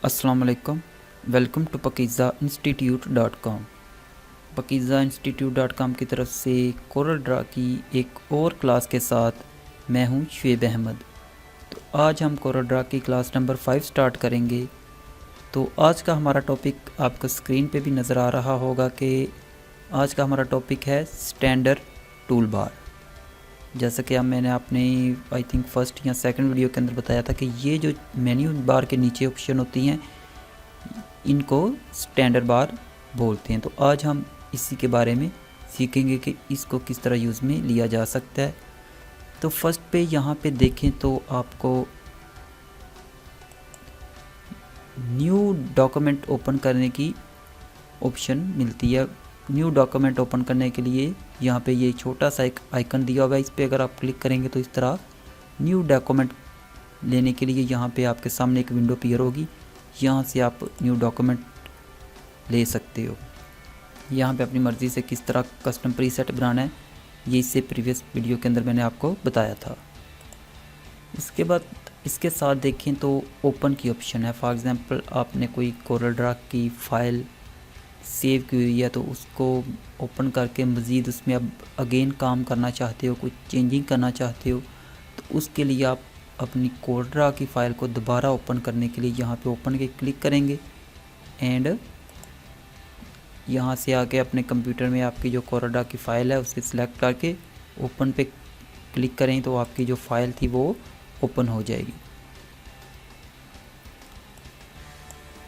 अस्सलाम वालेकुम। Welcome to Pakeezah institute dot com. Pakeezah institute dot com की तरफ से कोरल ड्रा की एक और क्लास के साथ मैं हूं शुएब अहमद। तो आज हम कोरल ड्रा की क्लास नंबर 5 स्टार्ट करेंगे। तो आज का हमारा टॉपिक आपको स्क्रीन पे भी नज़र आ रहा होगा कि आज का हमारा टॉपिक है स्टैंडर्ड टूल बार। जैसा कि मैंने अपने आई थिंक फर्स्ट या सेकंड वीडियो के अंदर बताया था कि ये जो मेन्यू बार के नीचे ऑप्शन होती हैं इनको स्टैंडर्ड बार बोलते हैं। तो आज हम इसी के बारे में सीखेंगे कि इसको किस तरह यूज़ में लिया जा सकता है। तो फर्स्ट पे यहाँ पे देखें तो आपको न्यू डॉक्यूमेंट ओपन करने की ऑप्शन मिलती है। न्यू डॉक्यूमेंट ओपन करने के लिए यहाँ पे ये छोटा सा एक आइकन दिया हुआ है, इस पर अगर आप क्लिक करेंगे तो इस तरह न्यू डॉक्यूमेंट लेने के लिए यहाँ पे आपके सामने एक विंडो अपीयर होगी। यहाँ से आप न्यू डॉक्यूमेंट ले सकते हो। यहाँ पे अपनी मर्ज़ी से किस तरह कस्टम प्रीसेट बनाना है ये इससे प्रीवियस वीडियो के अंदर मैंने आपको बताया था। इसके बाद इसके साथ देखें तो ओपन की ऑप्शन है। फॉर एग्ज़ाम्पल आपने कोई कोरल ड्रा की फ़ाइल सेव की हुई है तो उसको ओपन करके मज़ीद उसमें अब अगेन काम करना चाहते हो, कुछ चेंजिंग करना चाहते हो, तो उसके लिए आप अपनी कोरल ड्रा की फ़ाइल को दोबारा ओपन करने के लिए यहाँ पे ओपन के क्लिक करेंगे एंड यहाँ से आके अपने कंप्यूटर में आपकी जो कोरल ड्रा की फ़ाइल है उसे सिलेक्ट करके ओपन पे क्लिक करें तो आपकी जो फ़ाइल थी वो ओपन हो जाएगी।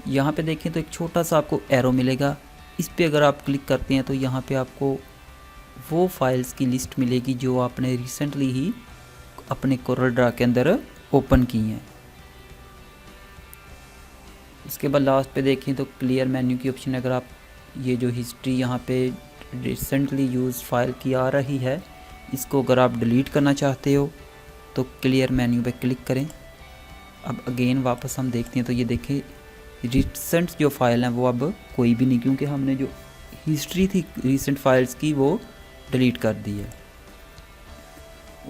यहाँ पे देखें तो एक छोटा सा आपको एरो मिलेगा, इस पे अगर आप क्लिक करते हैं तो यहाँ पे आपको वो फाइल्स की लिस्ट मिलेगी जो आपने रिसेंटली ही अपने कोरल ड्रा के अंदर ओपन की हैं। इसके बाद लास्ट पे देखें तो क्लियर मेन्यू की ऑप्शन है। अगर आप ये जो हिस्ट्री यहाँ पे रिसेंटली यूज़ फाइल की आ रही है इसको अगर आप डिलीट करना चाहते हो तो क्लियर मेन्यू पे क्लिक करें। अब अगेन वापस हम देखते हैं तो ये देखें रिसेंट जो फाइल हैं वो अब कोई भी नहीं, क्योंकि हमने जो हिस्ट्री थी रिसेंट फाइल्स की वो डिलीट कर दी है।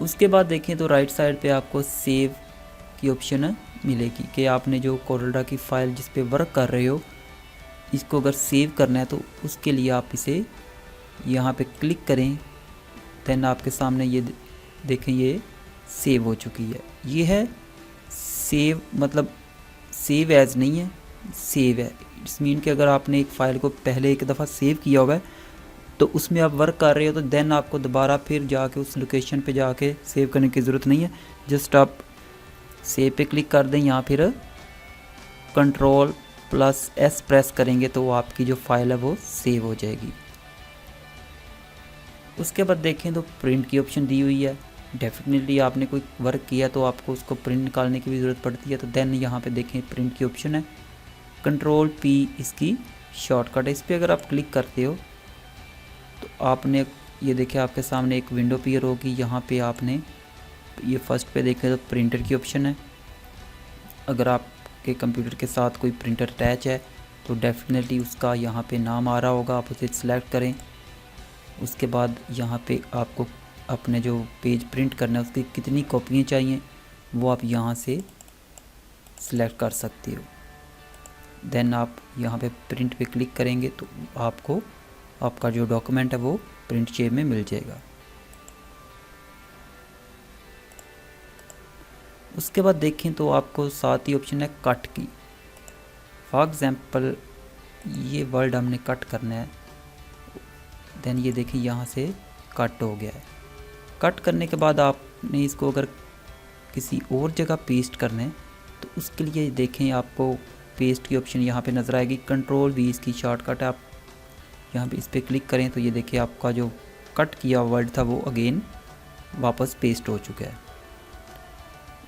उसके बाद देखें तो राइट साइड पे आपको सेव की ऑप्शन मिलेगी कि आपने जो कोरल ड्रा की फ़ाइल जिस पे वर्क कर रहे हो इसको अगर सेव करना है तो उसके लिए आप इसे यहाँ पे क्लिक करें। देन आपके सामने ये देखें ये सेव हो चुकी है। ये है सेव, मतलब सेव एज़ नहीं है, सेव है। इट्स मीन कि अगर आपने एक फ़ाइल को पहले एक दफ़ा सेव किया हुआ है तो उसमें आप वर्क कर रहे हो तो देन आपको दोबारा फिर जाके उस लोकेशन पे जाके सेव करने की ज़रूरत नहीं है। जस्ट आप सेव पे क्लिक कर दें, यहाँ फिर Ctrl+S प्रेस करेंगे तो आपकी जो फाइल है वो सेव हो जाएगी। उसके बाद देखें तो प्रिंट की ऑप्शन दी हुई है। डेफिनेटली आपने कोई वर्क किया तो आपको उसको प्रिंट निकालने की भी ज़रूरत पड़ती है, तो देन यहाँ पे देखें प्रिंट की ऑप्शन है। Ctrl+P इसकी शॉर्टकट है। इस पर अगर आप क्लिक करते हो तो आपने ये देखें आपके सामने एक विंडो अपीयर होगी। यहाँ पे आपने ये फर्स्ट पे देखें तो प्रिंटर की ऑप्शन है। अगर आपके कंप्यूटर के साथ कोई प्रिंटर अटैच है तो डेफिनेटली उसका यहाँ पे नाम आ रहा होगा, आप उसे सिलेक्ट करें। उसके बाद यहाँ पे आपको अपने जो पेज प्रिंट करना है उसकी कितनी कॉपियाँ चाहिए वो आप यहाँ से सिलेक्ट कर सकते हो। देन आप यहाँ पे प्रिंट पे क्लिक करेंगे तो आपको आपका जो डॉक्यूमेंट है वो प्रिंट शेप में मिल जाएगा। उसके बाद देखें तो आपको साथ ही ऑप्शन है कट की। फॉर एग्ज़ाम्पल ये वर्ड हमने कट करना है, देन ये देखिए यहाँ से कट हो गया है। कट करने के बाद आपने इसको अगर किसी और जगह पेस्ट करना है तो उसके लिए देखें आपको पेस्ट की ऑप्शन यहाँ पे नज़र आएगी। Ctrl+V इसकी शॉर्टकट है। आप यहाँ पे इस पर क्लिक करें तो ये देखिए आपका जो कट किया वर्ड था वो अगेन वापस पेस्ट हो चुका है।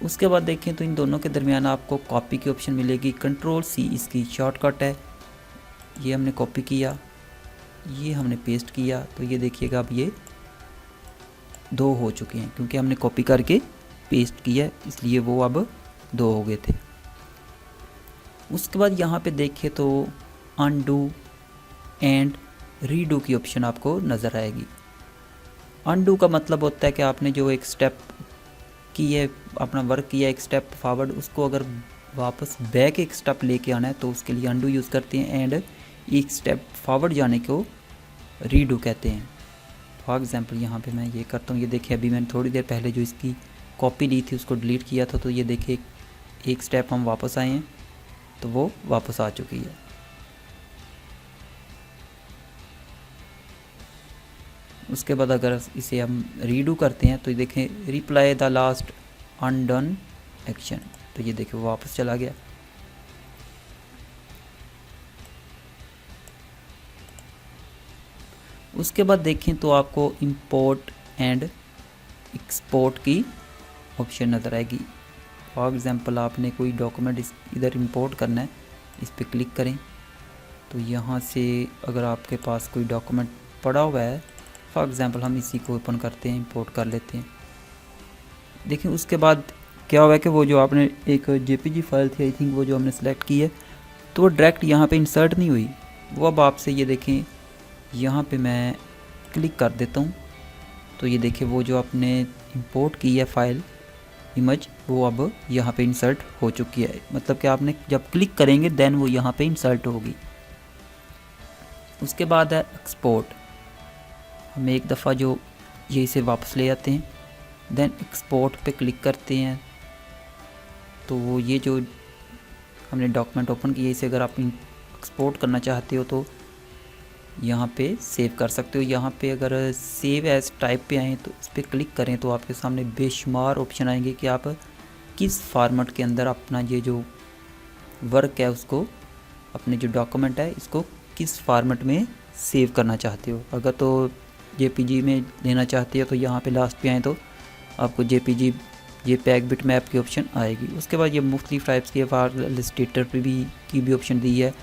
उसके बाद देखें तो इन दोनों के दरमियान आपको कॉपी की ऑप्शन मिलेगी। Ctrl+C इसकी शॉर्टकट है। ये हमने कॉपी किया, ये हमने पेस्ट किया, तो ये देखिएगा अब ये दो हो चुके हैं क्योंकि हमने कॉपी करके पेस्ट किया इसलिए वो अब दो हो गए थे। उसके बाद यहाँ पे देखें तो अनडू एंड रीडू की ऑप्शन आपको नज़र आएगी। अनडू का मतलब होता है कि आपने जो एक स्टेप की है, अपना वर्क किया एक स्टेप फॉरवर्ड, उसको अगर वापस बैक एक स्टेप लेके आना है तो उसके लिए अंडू यूज़ करते हैं एंड एक स्टेप फॉरवर्ड जाने को रीडू कहते हैं। फॉर एग्ज़ाम्पल यहाँ पे मैं ये करता हूँ, ये देखिए अभी मैंने थोड़ी देर पहले जो इसकी कॉपी ली थी उसको डिलीट किया था, तो ये देखिए एक स्टेप हम वापस आए हैं तो वो वापस आ चुकी है। उसके बाद अगर इसे हम रीडू करते हैं तो ये देखें reply the last undone action, तो ये देखिए वो वापस चला गया। उसके बाद देखें तो आपको इंपोर्ट एंड एक्सपोर्ट की ऑप्शन नज़र आएगी। फॉर एग्ज़ाम्पल आपने कोई डॉक्यूमेंट इधर इंपोर्ट करना है, इस पर क्लिक करें तो यहाँ से अगर आपके पास कोई डॉक्यूमेंट पड़ा हुआ है, फॉर एग्ज़ाम्पल हम इसी को ओपन करते हैं, इंपोर्ट कर लेते हैं। देखिए उसके बाद क्या हुआ है कि वो जो आपने एक जेपीजी फाइल थी आई थिंक वो जो हमने सेलेक्ट की है तो वो डायरेक्ट यहाँ पे इंसर्ट नहीं हुई। वो अब आपसे ये देखें यहाँ पे मैं क्लिक कर देता हूँ तो ये देखिए वो जो आपने इंपोर्ट की है फाइल इमेज वो अब यहाँ पे इंसर्ट हो चुकी है। मतलब कि आपने जब क्लिक करेंगे देन वो यहाँ पे इंसर्ट होगी। उसके बाद है एक्सपोर्ट, हम एक दफ़ा जो ये इसे वापस ले आते हैं देन एक्सपोर्ट पे क्लिक करते हैं तो वो ये जो हमने डॉक्यूमेंट ओपन किया इसे अगर आप एक्सपोर्ट करना चाहते हो तो यहाँ पे सेव कर सकते हो। यहाँ पे अगर सेव एज टाइप पे आएँ तो इस पर क्लिक करें तो आपके सामने बेशुमार ऑप्शन आएंगे कि आप किस फॉर्मेट के अंदर अपना ये जो वर्क है उसको, अपने जो डॉक्यूमेंट है इसको किस फॉर्मेट में सेव करना चाहते हो। अगर तो जेपीजी में लेना चाहते हो तो यहाँ पे लास्ट पे आएँ तो आपको जेपीजी JPEG बिटमैप की ऑप्शन आएगी। उसके बाद ये मुख्तलिफ टाइप्स की फाइल इलस्ट्रेटर पे भी की भी ऑप्शन दी है,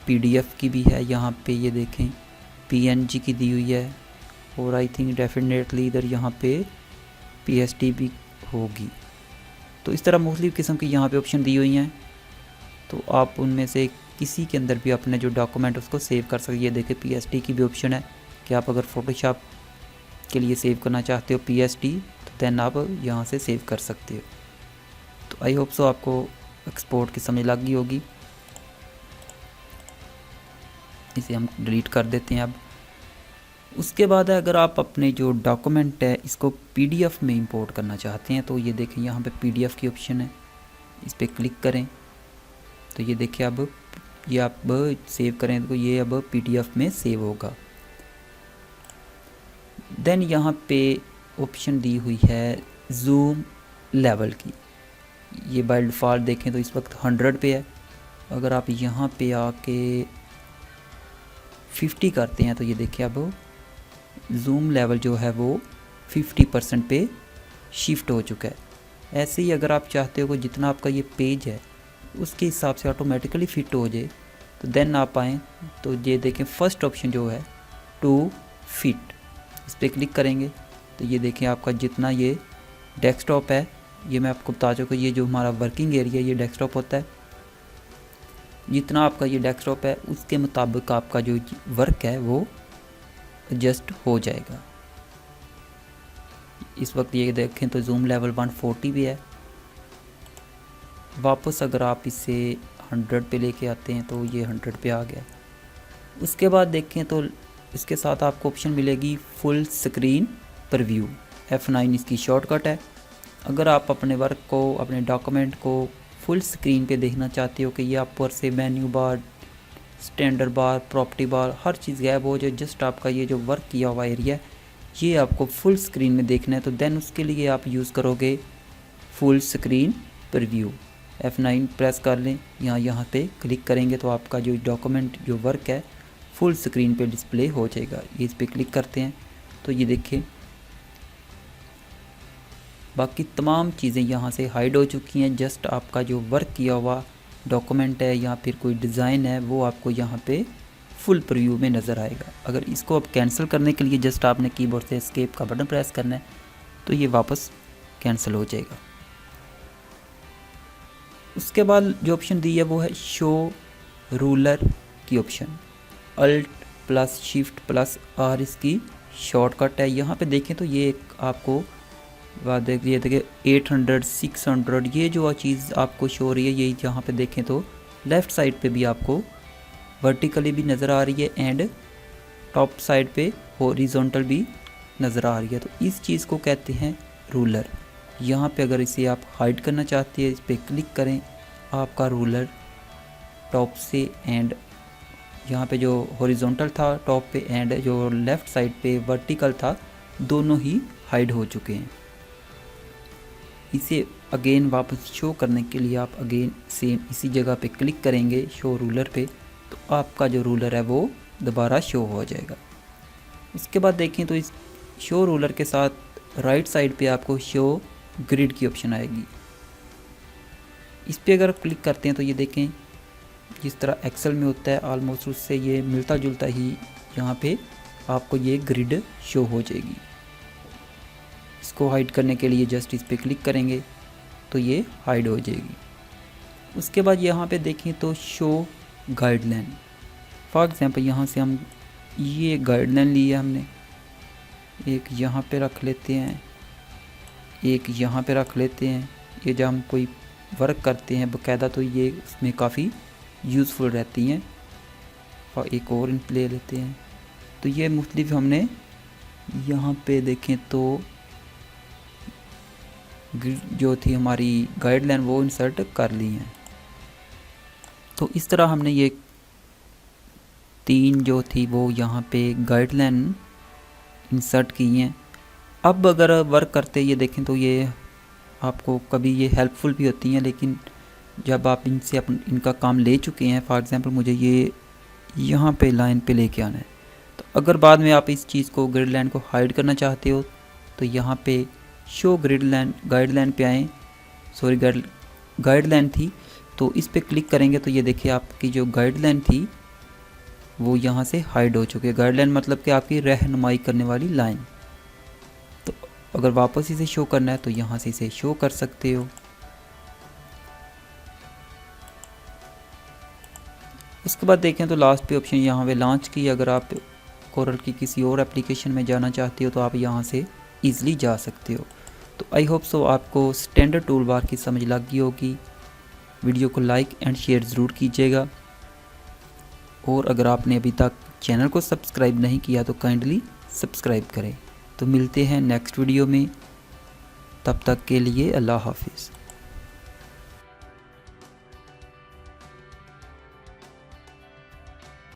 PDF की भी है, यहाँ पे ये देखें PNG की दी हुई है और आई थिंक डेफिनेटली इधर यहाँ पे PSD भी होगी। तो इस तरह मुख्तलिफ किस्म की यहाँ पे ऑप्शन दी हुई हैं तो आप उनमें से किसी के अंदर भी अपने जो डॉक्यूमेंट उसको सेव कर सकते। ये देखें PSD की भी ऑप्शन है कि आप अगर फ़ोटोशॉप के लिए सेव करना चाहते हो PSD तो देन आप यहाँ से सेव कर सकते हो। तो आई होप सो आपको एक्सपोर्ट की समझ लग गई होगी। इसे हम डिलीट कर देते हैं अब। उसके बाद अगर आप अपने जो डॉक्यूमेंट है इसको PDF में इंपोर्ट करना चाहते हैं तो ये देखें यहाँ पे PDF की ऑप्शन है, इस पर क्लिक करें तो ये देखिए अब ये आप सेव करें तो ये अब PDF में सेव होगा। देन यहाँ पे ऑप्शन दी हुई है जूम लेवल की, ये बाय डिफ़ॉल्ट देखें तो इस वक्त 100 पे है। अगर आप यहाँ पे आके 50 करते हैं तो ये देखिए अब जूम लेवल जो है वो 50% पे शिफ्ट हो चुका है। ऐसे ही अगर आप चाहते हो कि जितना आपका ये पेज है उसके हिसाब से ऑटोमेटिकली फिट हो जाए तो देन आप आएँ तो ये देखें फर्स्ट ऑप्शन जो है टू फिट, इस पर क्लिक करेंगे तो ये देखें आपका जितना ये डेस्कटॉप है, ये मैं आपको बता चुका, ये जो हमारा वर्किंग एरिया ये डेस्कटॉप होता है, जितना आपका ये डेस्कटॉप है उसके मुताबिक आपका जो वर्क है वो एडजस्ट हो जाएगा। इस वक्त ये देखें तो जूम लेवल 140 भी है। वापस अगर आप इसे 100 पे लेके आते हैं तो ये 100 पे आ गया। उसके बाद देखें तो इसके साथ आपको ऑप्शन मिलेगी फुल स्क्रीन प्रीव्यू, F9 इसकी शॉर्टकट है। अगर आप अपने वर्क को, अपने डॉक्यूमेंट को फुल स्क्रीन पे देखना चाहते हो कि ये ऊपर से menu bar, standard bar, property bar हर चीज़ गायब हो जाए, जस्ट आपका ये जो वर्क किया हुआ एरिया ये आपको फुल स्क्रीन में देखना है तो देन उसके लिए आप यूज़ करोगे full screen preview. F9 press कर लें, यहाँ पे क्लिक करेंगे तो आपका जो डॉक्यूमेंट जो वर्क है फुल स्क्रीन पे डिस्प्ले हो जाएगा। ये इस पर क्लिक करते हैं तो ये देखिए बाकी तमाम चीज़ें यहाँ से हाइड हो चुकी हैं। जस्ट आपका जो वर्क किया हुआ डॉक्यूमेंट है या फिर कोई डिज़ाइन है वो आपको यहाँ पे फुल प्रीव्यू में नज़र आएगा। अगर इसको अब कैंसिल करने के लिए जस्ट आपने कीबोर्ड से एस्केप का बटन प्रेस करना है तो ये वापस कैंसिल हो जाएगा। उसके बाद जो ऑप्शन दी है वो है शो रूलर की ऑप्शन, Alt+Shift+R इसकी शॉर्टकट है। यहाँ पे देखें तो ये एक आपको बाद देखिए 800 600 ये जो चीज़ आपको शो हो रही है, यही यहाँ पे देखें तो लेफ़्ट साइड पे भी आपको वर्टिकली भी नज़र आ रही है एंड टॉप साइड पे हॉरिजॉन्टल भी नज़र आ रही है। तो इस चीज़ को कहते हैं रूलर। यहाँ पे अगर इसे आप हाइड करना चाहते हैं, इस पर क्लिक करें, आपका रूलर टॉप से एंड यहाँ पे जो हॉरिजॉन्टल था टॉप पे एंड जो लेफ़्ट साइड पे वर्टिकल था, दोनों ही हाइड हो चुके हैं। इसे अगेन वापस शो करने के लिए आप अगेन सेम इसी जगह पे क्लिक करेंगे शो रूलर पे, तो आपका जो रूलर है वो दोबारा शो हो जाएगा। उसके बाद देखें तो इस शो रूलर के साथ राइट साइड पे आपको शो ग्रिड की ऑप्शन आएगी। इस पर अगर क्लिक करते हैं तो ये देखें जिस तरह एक्सेल में होता है ऑलमोस्ट उससे ये मिलता जुलता ही यहाँ पे आपको ये ग्रिड शो हो जाएगी। इसको हाइड करने के लिए जस्ट इस पर क्लिक करेंगे तो ये हाइड हो जाएगी। उसके बाद यहाँ पे देखें तो शो गाइडलाइन, फॉर एग्जांपल यहाँ से हम ये गाइडलाइन ली है हमने, एक यहाँ पे रख लेते हैं, एक यहाँ पे रख लेते हैं। ये जब हम कोई वर्क करते हैं बाकायदा तो ये उसमें काफ़ी यूज़फुल रहती हैं। और एक और ले लेते हैं, तो ये मुख्तलिफ हमने यहाँ पे देखें तो जो थी हमारी गाइडलाइन वो इंसर्ट कर ली हैं। तो इस तरह हमने ये 3 जो थी वो यहाँ पे गाइडलाइन इंसर्ट की हैं। अब अगर वर्क करते ये देखें तो ये आपको कभी ये हेल्पफुल भी होती हैं, लेकिन जब आप इनसे इनका काम ले चुके हैं, फॉर एग्जांपल मुझे ये यहाँ पे लाइन पे लेके आना है, तो अगर बाद में आप इस चीज़ को ग्रिड लाइन को हाइड करना चाहते हो तो यहाँ पे शो ग्रिड लाइन गाइडलाइन पे आएँ, सॉरी गाइडलाइन थी तो इस पे क्लिक करेंगे तो ये देखिए आपकी जो गाइडलाइन थी वो यहाँ से हाइड हो चुकी है। गाइडलाइन मतलब कि आपकी रहनुमाई करने वाली लाइन। तो अगर वापस इसे शो करना है तो यहाँ से इसे शो कर सकते हो। उसके बाद देखें तो लास्ट पे ऑप्शन यहाँ पे लॉन्च की, अगर आप कोरल की किसी और एप्लीकेशन में जाना चाहते हो तो आप यहाँ से ईज़िली जा सकते हो। तो आई होप सो आपको स्टैंडर्ड टूल बार की समझ लग गई होगी। वीडियो को लाइक एंड शेयर ज़रूर कीजिएगा, और अगर आपने अभी तक चैनल को सब्सक्राइब नहीं किया तो काइंडली सब्सक्राइब करें। तो मिलते हैं नेक्स्ट वीडियो में, तब तक के लिए अल्लाह हाफिज़।